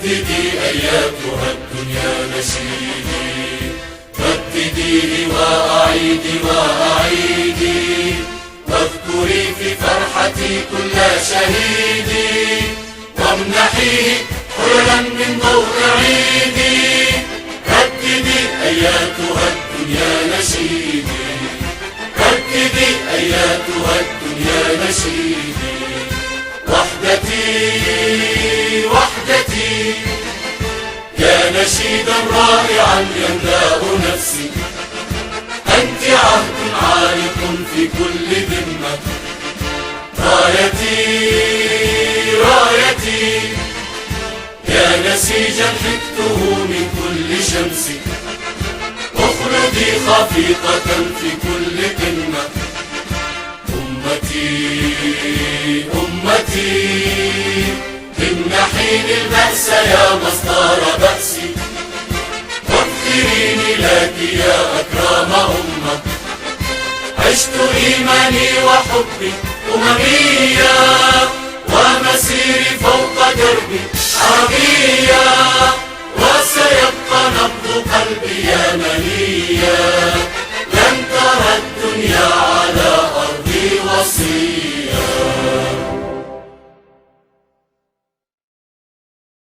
رددي أياتها الدنيا نشيدي، ردديه وأعيدي وأعيدي، واذكري في فرحتي كل شهيدي، وامنحيه حللا من ضوء عيدي. رددي أياتها الدنيا نشيدي، رددي أياتها الدنيا نشيدي. وحدتي وحدتي يا نشيدا رائعا يملأ نفسي، أنت عهد عالق في كل ذمة. رايتي رايتي يا نسيجا حكته من كل شمس، اخلدي خفيقة في كل قمة. أمتي أمتي امنحيني البأس يا مصدر بأسي، واذكريني لك يا أكرم أمة. عشت إيماني وحبي أمميا، ومسيري فوق دربي عربيا، وسيبقى نبض قلبي يمنيا. لن ترى الدنيا